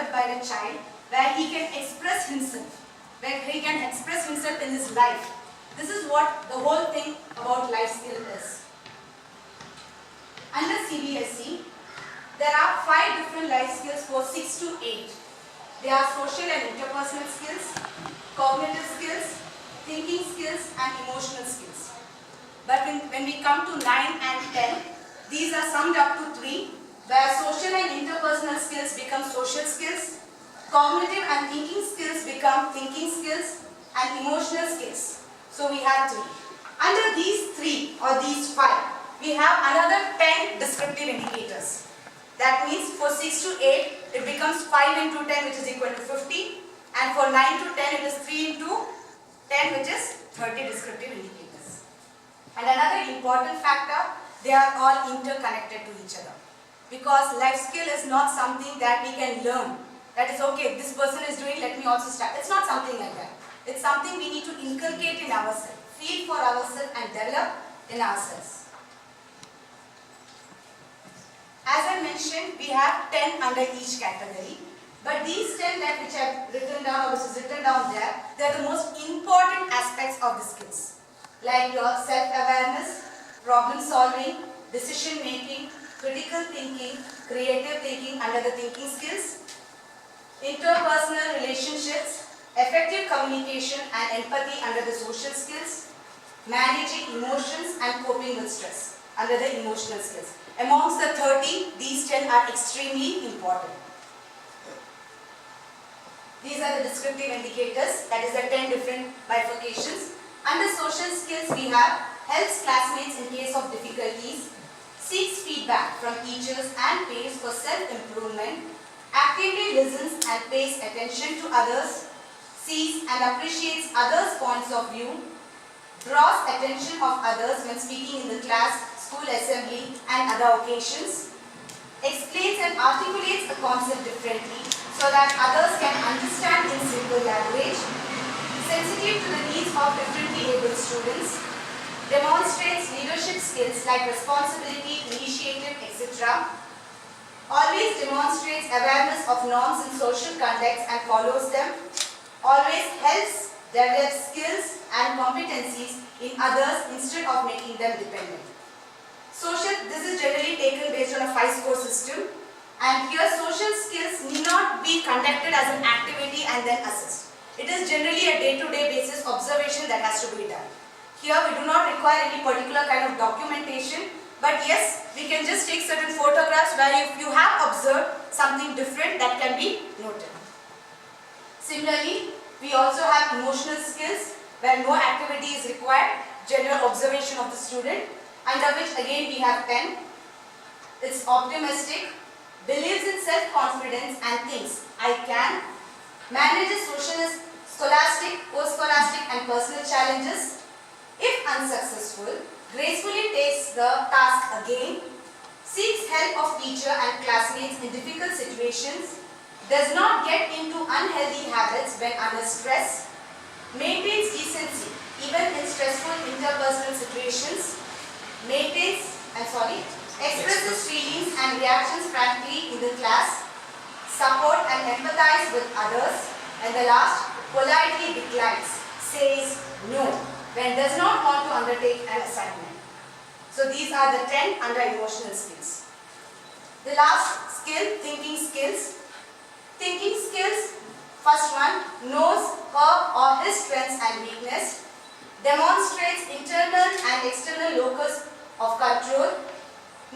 developed by the child where he can express himself, in his life. This is what the whole thing about life skill is. Under CBSE, there are 5 different life skills for 6 to 8. They are social and interpersonal skills, cognitive skills, thinking skills and emotional skills. But when we come to 9 and 10, these are summed up to 3, where social and interpersonal skills become social skills, cognitive and thinking skills become thinking skills, and emotional skills. So we have 3. Under these 3 or these 5, we have another 10 descriptive indicators. That means for 6 to 8, it becomes 5 into 10, which is equal to 50. And for 9 to 10, it is 3 into 10, which is 30 descriptive indicators. And another important factor, they are all interconnected to each other. Because life skill is not something that we can learn. That is, okay, this person is doing, let me also start. It's not something like that. It's something we need to inculcate in ourselves, feel for ourselves and develop in ourselves. As I mentioned, we have 10 under each category. But these 10 that which I have written down, or which is written down there, they are the most important aspects of the skills. Like your self-awareness, problem solving, decision making, critical thinking, creative thinking under the thinking skills, interpersonal relationships, effective communication and empathy under the social skills, managing emotions and coping with stress under the emotional skills. Amongst the 30, these 10 are extremely important. These are the descriptive indicators, that is the 10 different bifurcations. Under social skills, we have helps classmates in case of difficulties, seeks feedback from teachers and pays for self-improvement, actively listens and pays attention to others, sees and appreciates others' points of view, draws attention of others when speaking in the class, school assembly and other occasions, explains and articulates a concept differently so that others can understand in simple language, sensitive to the needs of differently abled students, demonstrates leadership skills like responsibility, initiative, etc., always demonstrates awareness of norms in social contexts and follows them, always helps develop skills and competencies in others instead of making them dependent. This is generally taken based on a 5-score system, and here social skills need not be conducted as an activity and then assessed. It is generally a day-to-day basis observation that has to be done. Here we do not require any particular kind of documentation, but yes, we can just take certain photographs where if you have observed something different, that can be noted. Similarly, we also have emotional skills where no activity is required, general observation of the student, under which again we have 10. It's optimistic, believes in self-confidence and thinks, I can, manages social, scholastic, post-scholastic and personal challenges. If unsuccessful, gracefully takes the task again, seeks help of teacher and classmates in difficult situations, does not get into unhealthy habits when under stress, maintains decency even in stressful interpersonal situations, expresses feelings and reactions frankly in the class, support and empathize with others, and the last, politely declines, says no when does not want to undertake an assignment. So these are the 10 under emotional skills. The last skill, thinking skills. Thinking skills, first one, knows her or his strengths and weakness, demonstrates internal and external locus of control,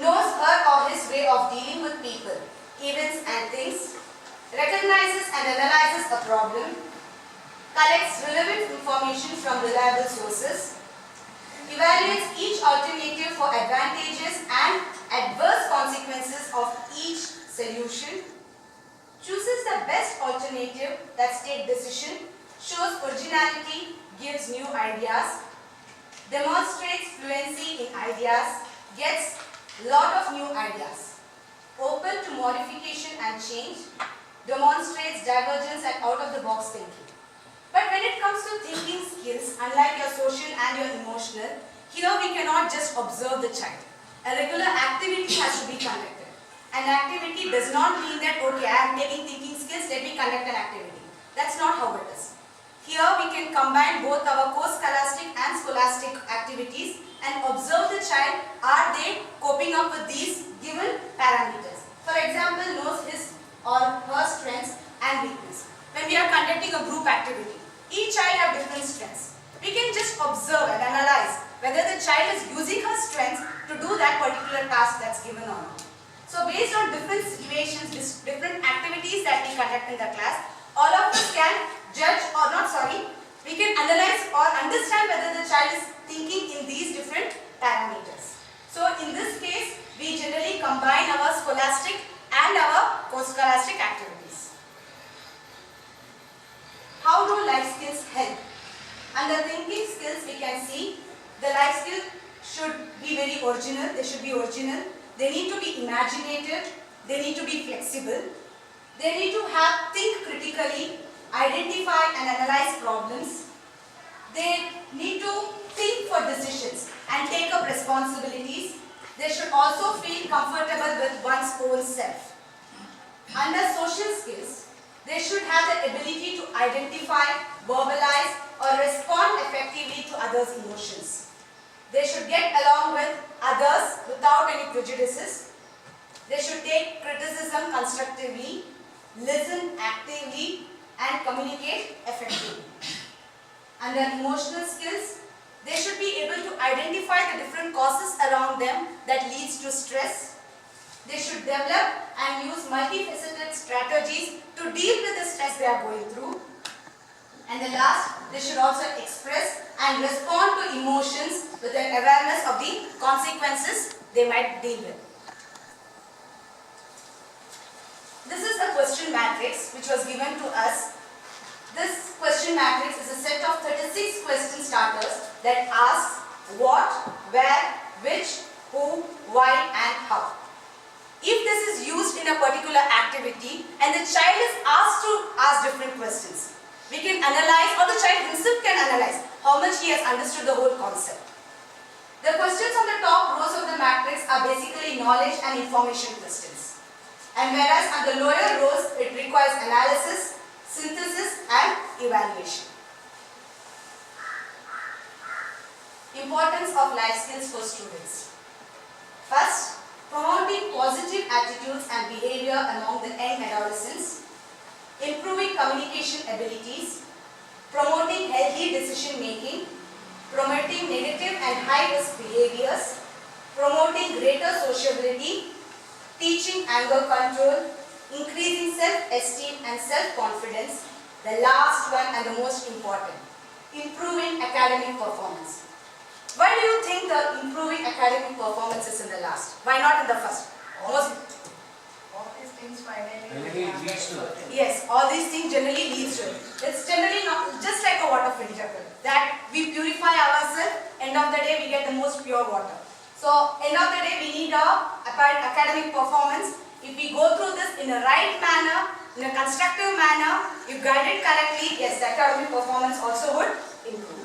knows her or his way of dealing with people, events and things, recognizes and analyzes a problem, collects relevant information from reliable sources, evaluates each alternative for advantages and adverse consequences of each solution, chooses the best alternative, that's take decision, shows originality, gives new ideas, demonstrates fluency in ideas, gets lot of new ideas, open to modification and change, demonstrates divergence and out-of-the-box thinking. But when it comes to thinking skills, unlike your social and your emotional, here we cannot just observe the child. A regular activity has to be conducted. An activity does not mean that, okay, I am taking thinking skills, conduct an activity. That's not how it is. Here we can combine both our co-scholastic and scholastic activities and observe the child, are they coping up with these given parameters. For example, knows his or her strengths and weakness. When we are conducting a group activity, each child have different strengths. We can just observe and analyze whether the child is using her strengths to do that particular task that's given or not. So based on different situations, different activities that we conduct in the class, all of us can judge we can analyze or understand whether the child is thinking in these different parameters. So in this case, we generally combine our scholastic and our co-scholastic activities. How do life skills help? Under thinking skills, we can see the life skills should be very original. They should be original. They need to be imaginative. They need to be flexible. They need to think critically, identify and analyze problems. They need to think for decisions and take up responsibilities. They should also feel comfortable with one's own self. Under social skills, they should have the ability to identify, verbalize or respond effectively to others' emotions. They should get along with others without any prejudices. They should take criticism constructively, listen actively and communicate effectively. Under emotional skills, they should be able to identify the different causes around them that leads to stress. They should develop and use multifaceted strategies to deal with the stress they are going through. And the last, they should also express and respond to emotions with an awareness of the consequences they might deal with. This is the question matrix which was given to us. This question matrix is a set of 36 question starters that asks what, where, which, who, why and how. If this is used in a particular activity and the child is asked to ask different questions, we can analyze, or the child himself can analyze how much he has understood the whole concept. The questions on the top rows of the matrix are basically knowledge and information questions. And whereas on the lower rows, it requires analysis, synthesis and evaluation. Importance of life skills for students. First, promoting positive attitudes and behavior among the young adolescents, improving communication abilities, promoting healthy decision making, promoting negative and high-risk behaviors, promoting greater sociability, teaching anger control, increasing self-esteem and self-confidence. The last one and the most important, improving academic performance. Why do you think the improving academic performance is in the last? Why not in the first? All these things finally leads to it. Yes, all these things generally leads to it. It's generally not just like a water filter that we purify ourselves. End of the day, we get the most pure water. So, end of the day, we need a academic performance. If we go through this in a right manner, in a constructive manner, if guided correctly, yes, the academic performance also would improve.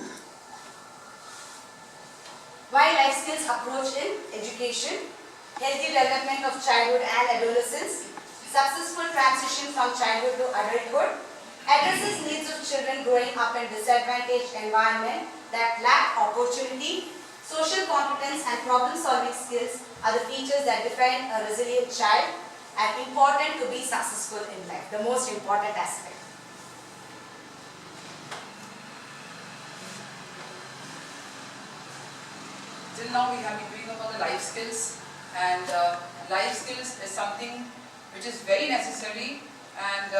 Why life skills approach in education? Healthy development of childhood and adolescence, successful transition from childhood to adulthood, addresses needs of children growing up in disadvantaged environment that lack opportunity, social competence and problem-solving skills are the features that define a resilient child and important to be successful in life, the most important aspect. Till now we have been doing about the life skills, and life skills is something which is very necessary, and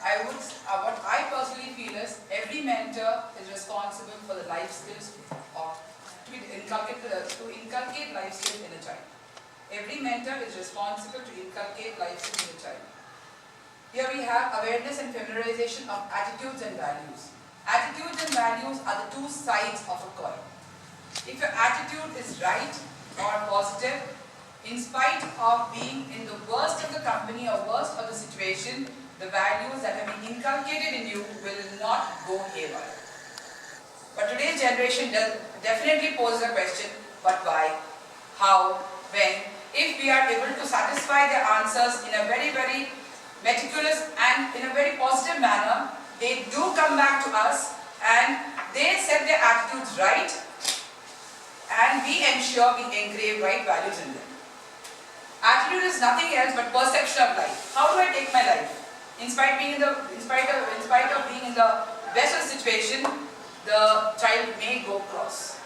what I personally feel is every mentor is responsible for the life skills of to inculcate life skills in a child. Every mentor is responsible to inculcate life skills in a child. Here we have awareness and familiarization of attitudes and values. Attitudes and values are the two sides of a coin. If your attitude is right or positive, in spite of being in the worst of the company or worst of the situation, the values that have been inculcated in you will not go haywire. But today's generation definitely poses a question, but why, how, when? If we are able to satisfy their answers in a very, very meticulous and in do come back to us and they set their attitudes right and we ensure we engrave right values in them. Attitude is nothing else but perception of life. How do I take my life? In spite of being in the best of the situation, the child may go cross.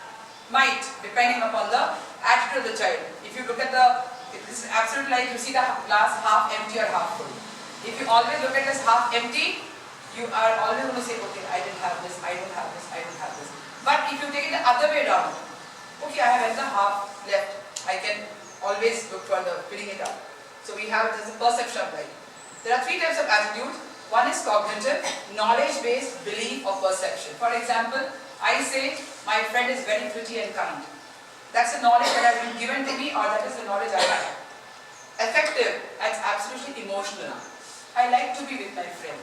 Might, depending upon the attitude of the child. If you look at this is absolute life, you see the glass half empty or half full. If you always look at this half empty, you are always going to say, okay, I didn't have this, I don't have this, I don't have this. But if you take it the other way around, okay, I have another half left, I can always look for filling it up. So we have this perception of life. There are three types of attitude. One is cognitive, knowledge-based belief or perception. For example, I say my friend is very pretty and kind. That's the knowledge that has been given to me, or that is the knowledge I have. Affective, that's absolutely emotional. I like to be with my friend.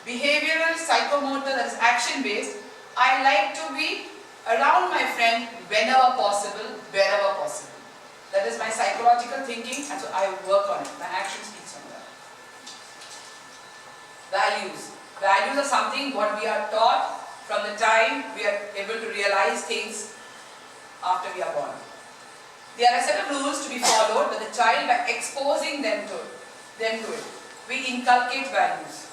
Behavioral, psychomotor, that is action-based. I like to be around my friend whenever possible, wherever possible. That is my psychological thinking, and so I work on it. My action speaks on that. Values. Values are something what we are taught from the time we are able to realize things after we are born. There are a set of rules to be followed by the child by exposing them to it. We inculcate values.